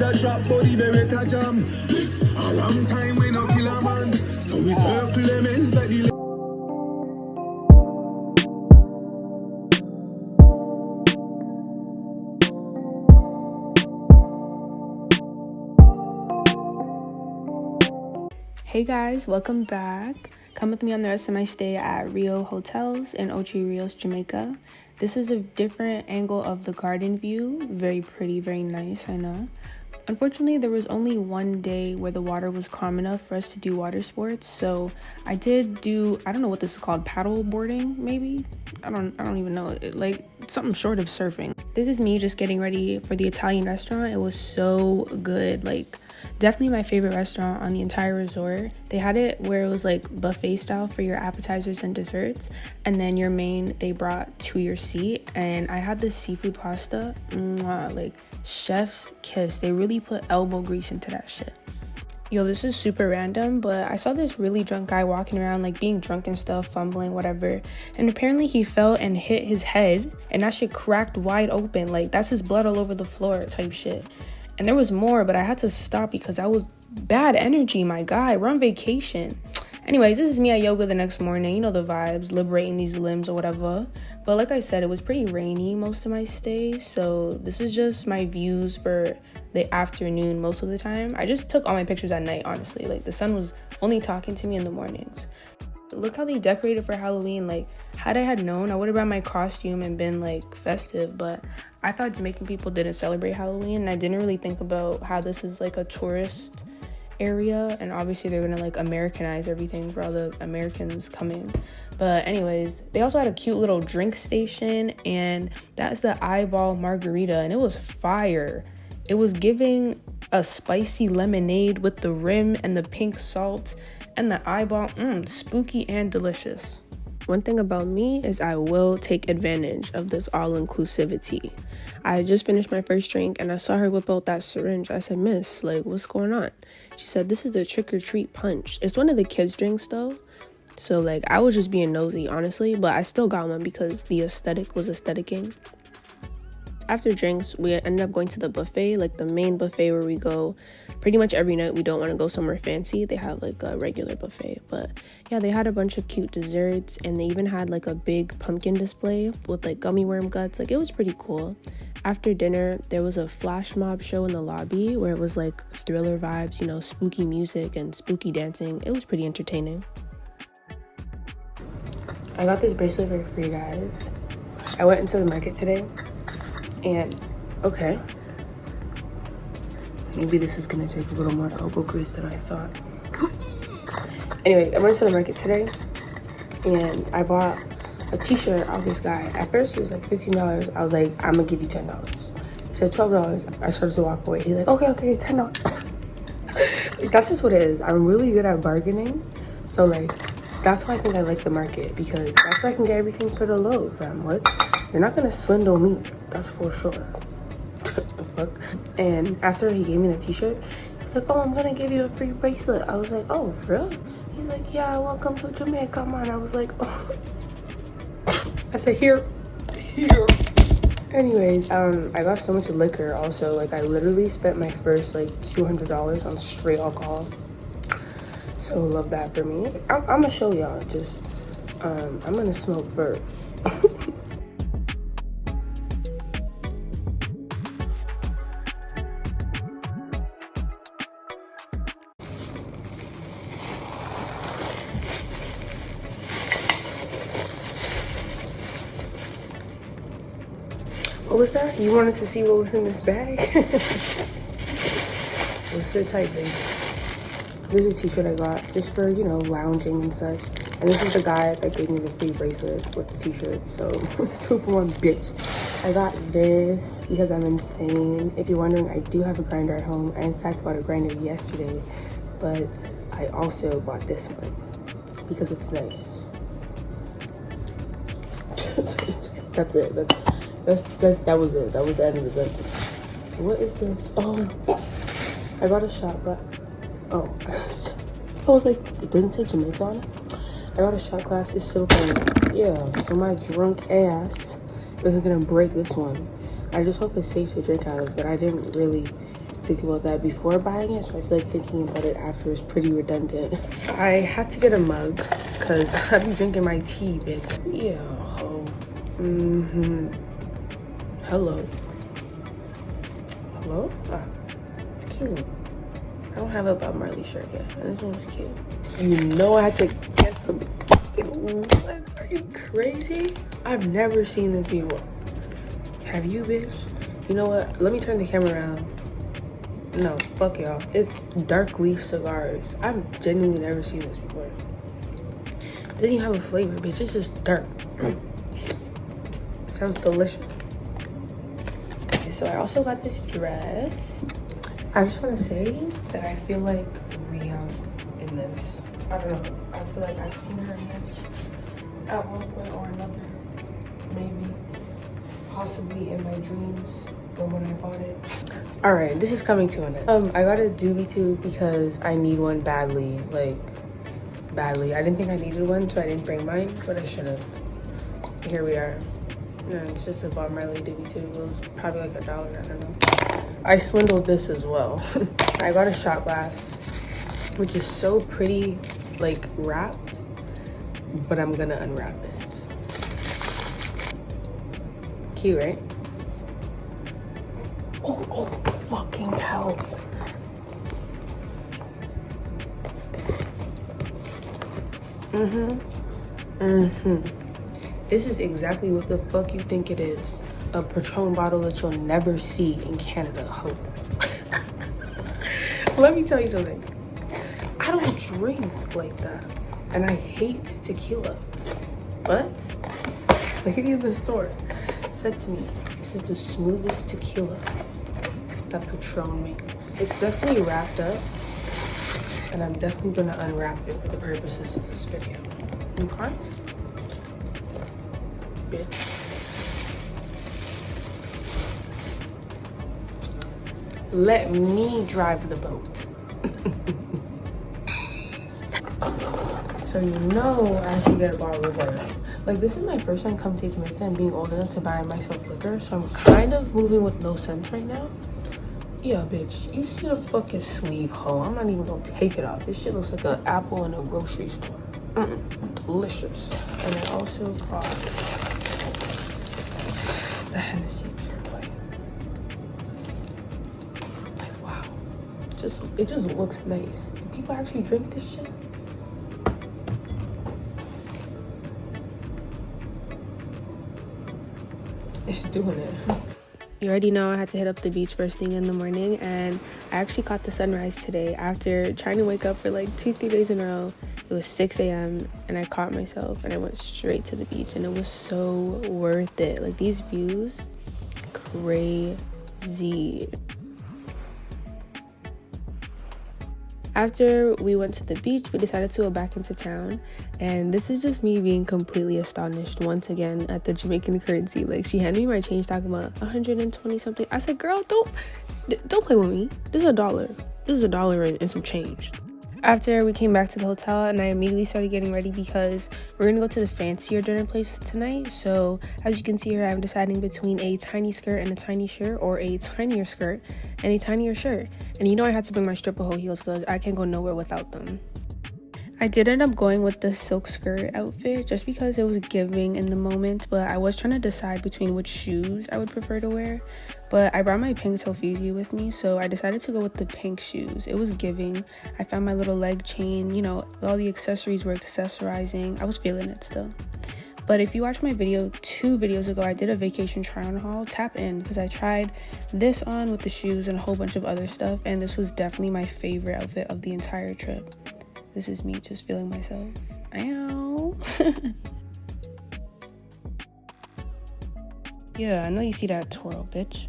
The shop body beretta jam. A long time we no kill a man. So we circle them ends like the Hey guys, welcome back. Come with me on the rest of my stay at Rio Hotels in Ocho Rios, Jamaica. This is a different angle of the garden view. Very pretty, very nice, I know. Unfortunately, there was only one day where the water was calm enough for us to do water sports. So I did do, I don't know what this is called, paddle boarding, maybe? I don't even know, like something short of surfing. This is me just getting ready for the Italian restaurant. It was so good, like definitely my favorite restaurant on the entire resort. They had it where it was like buffet style for your appetizers and desserts, and then your main they brought to your seat. And I had this seafood pasta, like chef's kiss. They really put elbow grease into that shit. Yo, this is super random, but I saw this really drunk guy walking around, like being drunk and stuff, fumbling, whatever. And apparently he fell and hit his head, and that shit cracked wide open. Like, that's his blood all over the floor type shit. And there was more, but I had to stop because I was bad energy, my guy. We're on vacation. Anyways, this is me at yoga the next morning. You know the vibes, liberating these limbs or whatever. But like I said, it was pretty rainy most of my stay. So this is just my views for the afternoon most of the time. I just took all my pictures at night, honestly. Like, the sun was only talking to me in the mornings. Look how they decorated for Halloween. Like, had I had known, I would have brought my costume and been like festive. But I thought Jamaican people didn't celebrate Halloween, and I didn't really think about how this is like a tourist area, and obviously they're gonna like Americanize everything for all the Americans coming. But anyways, they also had a cute little drink station, and that's the eyeball margarita, and it was fire. It was giving a spicy lemonade with the rim and the pink salt and the eyeball. Spooky and delicious. One thing about me is I will take advantage of this all-inclusivity. I just finished my first drink and I saw her whip out that syringe. I said, "Miss, like, what's going on?" She said, "This is the trick-or-treat punch." It's one of the kids' drinks though. So like, I was just being nosy, honestly, but I still got one because the aesthetic was aestheticing. After drinks, we ended up going to the buffet, like the main buffet where we go pretty much every night. We don't want to go somewhere fancy. They have like a regular buffet. But yeah, they had a bunch of cute desserts, and they even had like a big pumpkin display with like gummy worm guts. Like, it was pretty cool. After dinner, there was a flash mob show in the lobby where it was like thriller vibes, you know, spooky music and spooky dancing. It was pretty entertaining. I got this bracelet for free, guys. I went into the market today. And okay, maybe this is gonna take a little more elbow grease than I thought. Anyway, I went to the market today and I bought a t-shirt off this guy. At first it was like $15. I was like, "I'm gonna give you $10. He said $12. I started to walk away. He's like, okay, $10. Like, that's just what it is. I'm really good at bargaining. So like, that's why I think I like the market, because that's where I can get everything for the low, fam. What? You're not gonna swindle me, that's for sure. The fuck? And after he gave me the t-shirt, he was like, "Oh, I'm gonna give you a free bracelet." I was like, "Oh, for real?" He's like, "Yeah, welcome to Jamaica, man." I was like, "Oh." I said, here. Anyways, I got so much liquor also. Like, I literally spent my first like $200 on straight alcohol. So love that for me. I'm gonna show y'all, just I'm gonna smoke first. What was that? You wanted to see what was in this bag? Well, sit tight, baby. This is a t-shirt I got just for, you know, lounging and such. And this is the guy that gave me the free bracelet with the t-shirt. So 2 for 1, bitch. I got this because I'm insane. If you're wondering, I do have a grinder at home. I in fact bought a grinder yesterday, but I also bought this one because it's nice. That's it. That was it. That was the end of the sentence. What is this? Oh, I got a shot glass. Oh, I was like, it doesn't say Jamaica on it. I got a shot glass. It's silicone. Yeah, so my drunk ass isn't gonna break this one. I just hope it's safe to drink out of, but I didn't really think about that before buying it, so I feel like thinking about it after is pretty redundant. I had to get a mug because I be drinking my tea, bitch. Yeah, ho. Hello. Hello? Ah, it's cute. I don't have a Bob Marley shirt yet, and this one's cute. You know I had to get some fucking what? Are you crazy? I've never seen this before. Have you, bitch? You know what? Let me turn the camera around. No, fuck y'all. It's dark leaf cigars. I've genuinely never seen this before. It doesn't even have a flavor, bitch. It's just dark. Sounds delicious. So I also got this dress. I just want to say that I feel like Rihanna in this. I don't know. I feel like I've seen her in this at one point or another. Maybe. Possibly in my dreams or when I bought it. All right, this is coming to an end. I got a doobie tube because I need one badly, like badly. I didn't think I needed one, so I didn't bring mine, but I should have. Here we are. No, it's just a Bob Marley doobie tube. It was probably like $1, I don't know. I swindled this as well. I got a shot glass, which is so pretty, like wrapped, but I'm gonna unwrap it. Cute, right? Oh, fucking hell. This is exactly what the fuck you think it is. A Patron bottle that you'll never see in Canada. Hope. Let me tell you something. I don't drink like that. And I hate tequila. But the lady in the store said to me, this is the smoothest tequila that Patron makes. It's definitely wrapped up, and I'm definitely gonna unwrap it for the purposes of this video. Okay? Bitch. Let me drive the boat. So you know I have to get a bottle of water. Like, this is my first time coming to Jamaica and being old enough to buy myself liquor, so I'm kind of moving with no sense right now. Yeah, bitch, you see the fucking sleeve, ho. I'm not even gonna take it off. This shit looks like an apple in a grocery store. Delicious. And I also got the Hennessy Pure White. Like, wow. It just looks nice. Do people actually drink this shit? It's doing it. You already know I had to hit up the beach first thing in the morning, and I actually caught the sunrise today after trying to wake up for like 2-3 days in a row. It was 6 a.m. and I caught myself and I went straight to the beach, and it was so worth it. Like, these views, crazy. After we went to the beach, we decided to go back into town, and this is just me being completely astonished once again at the Jamaican currency. Like, she handed me my change talking about 120 something. I said, girl, don't play with me. This is $1. This is $1 and some change. After we came back to the hotel, and I immediately started getting ready because we're gonna go to the fancier dinner place tonight. So as you can see here, I'm deciding between a tiny skirt and a tiny shirt, or a tinier skirt and a tinier shirt. And you know I had to bring my stripper hole heels because I can't go nowhere without them. I did end up going with the silk skirt outfit just because it was giving in the moment, but I was trying to decide between which shoes I would prefer to wear. But I brought my pink Telfeezy with me, so I decided to go with the pink shoes. It was giving. I found my little leg chain, you know, all the accessories were accessorizing. I was feeling it still. But if you watched my video 2 videos ago, I did a vacation try-on haul. Tap in, because I tried this on with the shoes and a whole bunch of other stuff, and this was definitely my favorite outfit of the entire trip. This is me just feeling myself. Ow. Yeah, I know you see that twirl, bitch.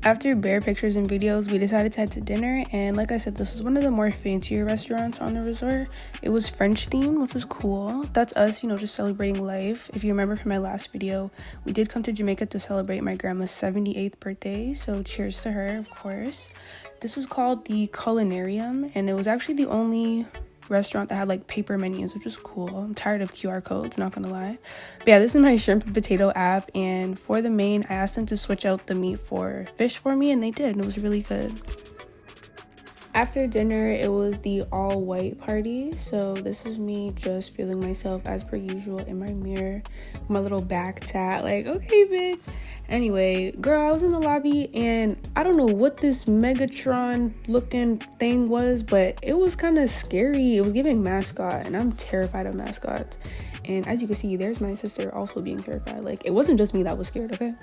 After bare pictures and videos, we decided to head to dinner, and like I said, this was one of the more fancier restaurants on the resort. It was French themed, which was cool. That's us, you know, just celebrating life. If you remember from my last video, we did come to Jamaica to celebrate my grandma's 78th birthday, so cheers to her, of course. This was called the Culinarium, and it was actually the only restaurant that had like paper menus, which was cool. I'm tired of QR codes, not gonna lie. But yeah, this is my shrimp and potato app, and for the main, I asked them to switch out the meat for fish for me, and they did, and it was really good. After dinner, it was the all white party. So this is me just feeling myself as per usual in my mirror, my little back tat, like, okay, bitch. Anyway, girl, I was in the lobby and I don't know what this Megatron looking thing was, but it was kind of scary. It was giving mascot, and I'm terrified of mascots. And as you can see, there's my sister also being terrified. Like, it wasn't just me that was scared, okay?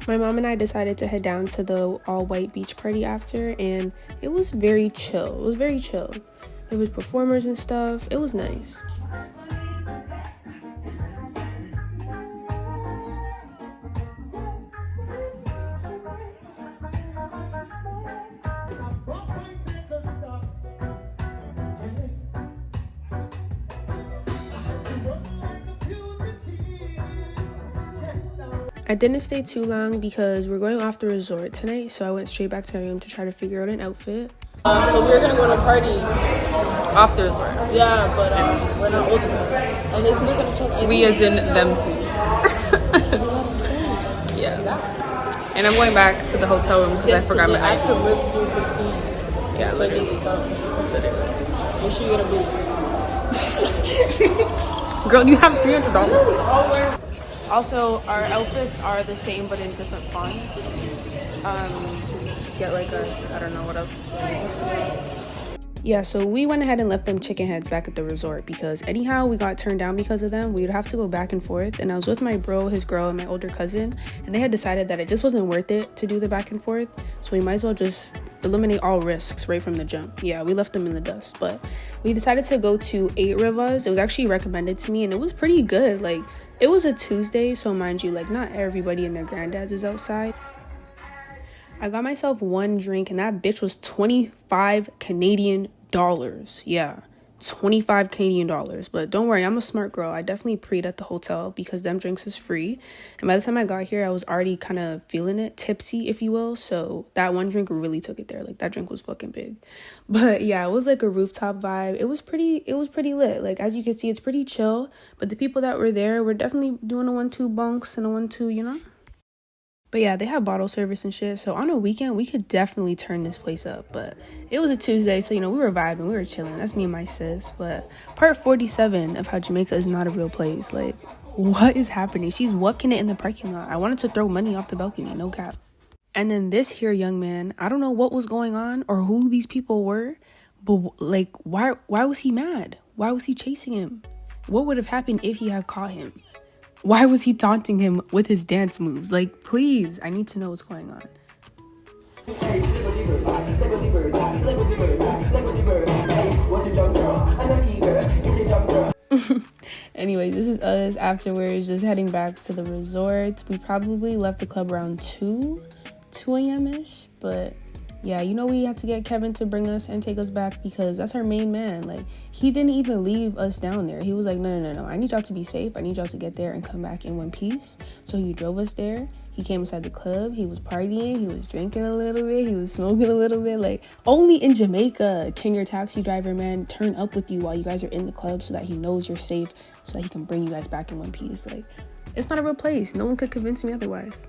My mom and I decided to head down to the all-white beach party after, and it was very chill. It was very chill. There was performers and stuff. It was nice. I didn't stay too long because we're going off the resort tonight, so I went straight back to my room to try to figure out an outfit. So we were gonna go to a party off the resort. Yeah, but we're not old enough. And they're gonna check. We as in them two. Yeah. And I'm going back to the hotel room because I forgot my ID. Yeah, like this is done. Make sure you get a boot. Girl, you have $300. Also, our outfits are the same but in different fonts. Get like us, I don't know what else to say. Yeah, so we went ahead and left them chicken heads back at the resort because anyhow we got turned down because of them. We would have to go back and forth, and I was with my bro, his girl, and my older cousin, and they had decided that it just wasn't worth it to do the back and forth, so we might as well just eliminate all risks right from the jump. Yeah, we left them in the dust, but we decided to go to 8 Rivers. It was actually recommended to me, and it was pretty good. Like, it was a Tuesday, so mind you, like, not everybody and their granddads is outside. I got myself one drink, and that bitch was 25 Canadian dollars. Yeah, 25 Canadian dollars. But don't worry, I'm a smart girl. I definitely preed at the hotel because them drinks is free. And by the time I got here, I was already kind of feeling it, tipsy, if you will. So that one drink really took it there. Like, that drink was fucking big. But yeah, it was like a rooftop vibe. It was pretty lit. Like, as you can see, it's pretty chill. But the people that were there were definitely doing a 1-2 bunks and a 1-2, you know? But yeah, they have bottle service and shit. So on a weekend, we could definitely turn this place up. But it was a Tuesday, so, you know, we were vibing. We were chilling. That's me and my sis. But part 47 of how Jamaica is not a real place. Like, what is happening? She's whucking it in the parking lot. I wanted to throw money off the balcony. No cap. And then this here young man, I don't know what was going on or who these people were. But, like, why was he mad? Why was he chasing him? What would have happened if he had caught him? Why was he taunting him with his dance moves? Like, please, I need to know what's going on. Anyways, this is us afterwards, just heading back to the resort. We probably left the club around 2 a.m.-ish, but yeah, you know, we had to get Kevin to bring us and take us back because that's our main man. Like, he didn't even leave us down there. He was like, no, I need y'all to be safe. I need y'all to get there and come back in one piece. So he drove us there. He came inside the club. He was partying. He was drinking a little bit. He was smoking a little bit. Like, only in Jamaica can your taxi driver, man, turn up with you while you guys are in the club so that he knows you're safe, so that he can bring you guys back in one piece. Like, it's not a real place. No one could convince me otherwise.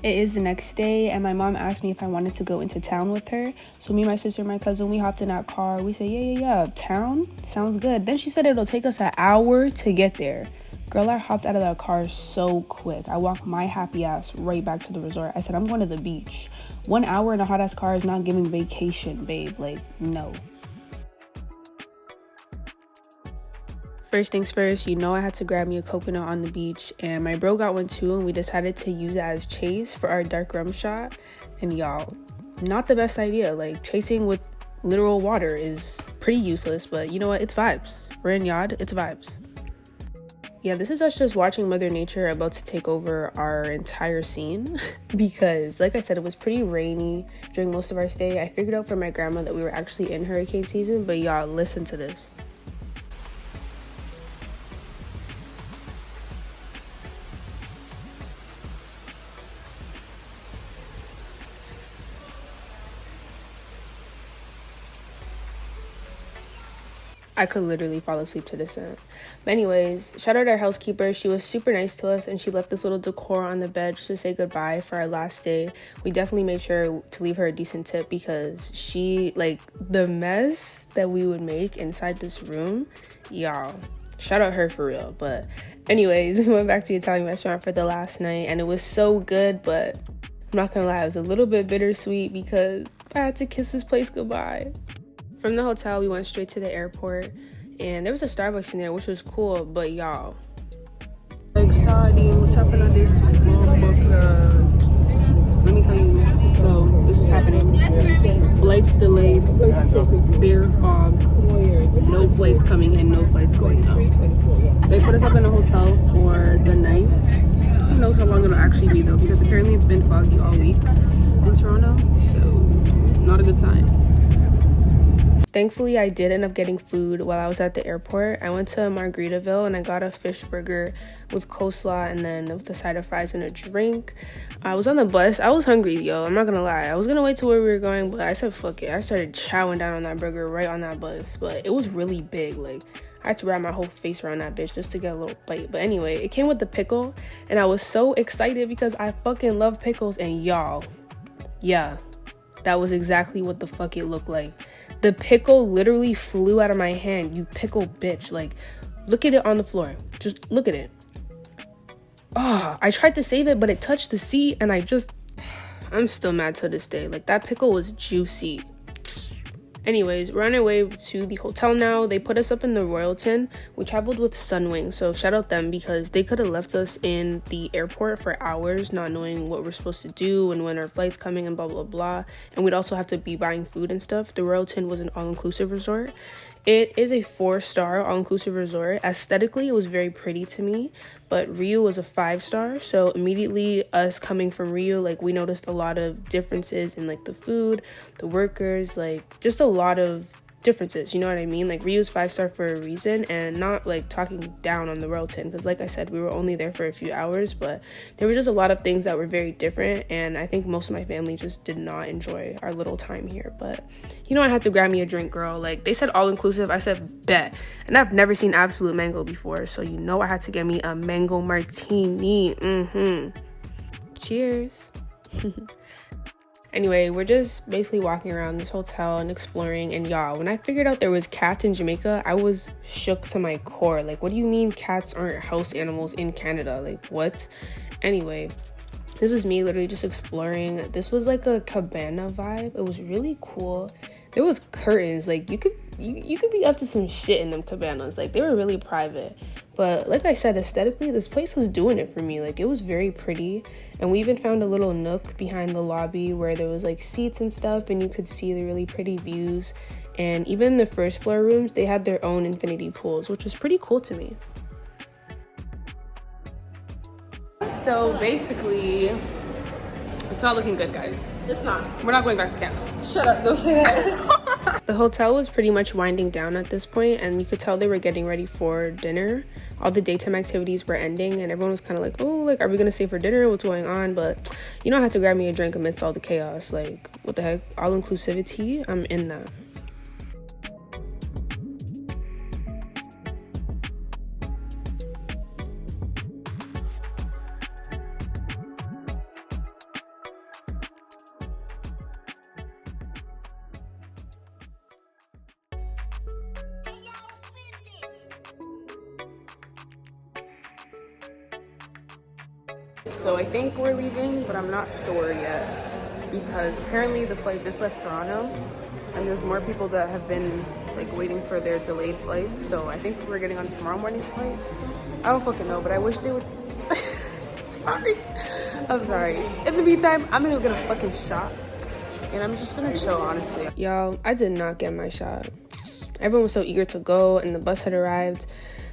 It is the next day, and my mom asked me if I wanted to go into town with her. So me, my sister, and my cousin, we hopped in that car. We said, yeah, town? Sounds good. Then she said it'll take us an hour to get there. Girl, I hopped out of that car so quick. I walked my happy ass right back to the resort. I said, I'm going to the beach. 1 hour in a hot-ass car is not giving vacation, babe. Like, no. First things first, you know I had to grab me a coconut on the beach, and my bro got one too, and we decided to use it as chase for our dark rum shot. And y'all, not the best idea. Like, chasing with literal water is pretty useless, but you know what? It's vibes. We're in Yard, it's vibes. Yeah, this is us just watching Mother Nature about to take over our entire scene because, like I said, it was pretty rainy during most of our stay. I figured out from my grandma that we were actually in hurricane season, but y'all, listen to this. I could literally fall asleep to this scent. But anyways, shout out our housekeeper. She was super nice to us, and she left this little decor on the bed just to say goodbye for our last day. We definitely made sure to leave her a decent tip because she, like, the mess that we would make inside this room, y'all, shout out her for real. But anyways, we went back to the Italian restaurant for the last night, and it was so good, but I'm not gonna lie, it was a little bit bittersweet because I had to kiss this place goodbye. From the hotel, we went straight to the airport, and there was a Starbucks in there, which was cool, but y'all, Like sardine, we're chopping on this let me tell you, so this is happening. Flights delayed, beer fog, no flights coming in, no flights going out. They put us up in a hotel for the night. Who knows how long it'll actually be though, because apparently it's been foggy all week in Toronto, so not a good sign. Thankfully, I did end up getting food while I was at the airport. I went to Margaritaville and I got a fish burger with coleslaw and then with a side of fries and a drink. I was on the bus. I was hungry, yo. I'm not gonna lie. I was gonna wait to where we were going, but I said, fuck it. I started chowing down on that burger right on that bus. But it was really big. Like, I had to wrap my whole face around that bitch just to get a little bite. But anyway, it came with the pickle. And I was so excited because I fucking love pickles. And y'all, yeah, that was exactly what the fuck it looked like. The pickle literally flew out of my hand. You pickle bitch. Like, look at it on the floor. Just look at it. Oh, I tried to save it, but it touched the seat, and I'm still mad to this day. Like, that pickle was juicy. Anyways, we're on our way to the hotel now. They put us up in the Royalton. We traveled with Sunwing, so shout out them because they could have left us in the airport for hours not knowing what we're supposed to do and when our flight's coming and blah blah blah, and we'd also have to be buying food and stuff. The Royalton was an all-inclusive resort. It is a 4-star all-inclusive resort. Aesthetically, it was very pretty to me, but Rio was a 5-star. So immediately us coming from Rio, like, we noticed a lot of differences in, like, the food, the workers, like, just a lot of differences, you know what I mean? Like, Rio's 5-star for a reason, and not, like, talking down on the Royalton, because like I said, we were only there for a few hours, but there were just a lot of things that were very different, and I think most of my family just did not enjoy our little time here. But you know, I had to grab me a drink, girl. Like, they said all inclusive, I said bet, and I've never seen Absolute Mango before, so you know I had to get me a mango martini. Cheers. Anyway, we're just basically walking around this hotel and exploring, and y'all, when I figured out there was cats in Jamaica, I was shook to my core. Like, what do you mean cats aren't house animals in Canada? Like, what? Anyway, this was me literally just exploring. This was like a cabana vibe. It was really cool. There was curtains. Like, you could be up to some shit in them cabanas. Like, they were really private. But like I said, aesthetically, this place was doing it for me. Like, it was very pretty. And we even found a little nook behind the lobby where there was like seats and stuff, and you could see the really pretty views. And even the first floor rooms, they had their own infinity pools, which was pretty cool to me. So basically, it's not looking good, guys. It's not. We're not going back to Canada. Shut up, don't say that. The hotel was pretty much winding down at this point, and you could tell they were getting ready for dinner. All the daytime activities were ending, and everyone was kind of like, oh, like, are we gonna stay for dinner? What's going on? But you know, I had to grab me a drink amidst all the chaos. Like, what the heck? All inclusivity? I'm in that. So I think we're leaving, but I'm not sure yet because apparently the flight just left Toronto and there's more people that have been like waiting for their delayed flights. So I think we're getting on tomorrow morning's flight. I don't fucking know, but I wish they would. I'm sorry. In the meantime, I'm gonna go get a fucking shot and I'm just gonna chill, honestly. Y'all, I did not get my shot. Everyone was so eager to go and the bus had arrived.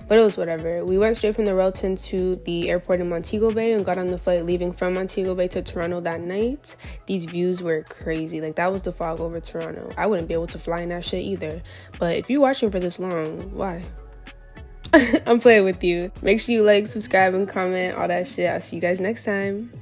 But it was whatever. We went straight from the Royalton to the airport in Montego Bay and got on the flight leaving from Montego Bay to Toronto that night. These views were crazy. Like, that was the fog over Toronto. I wouldn't be able to fly in that shit either. But if you're watching for this long, why? I'm playing with you. Make sure you like, subscribe, and comment, all that shit. I'll see you guys next time.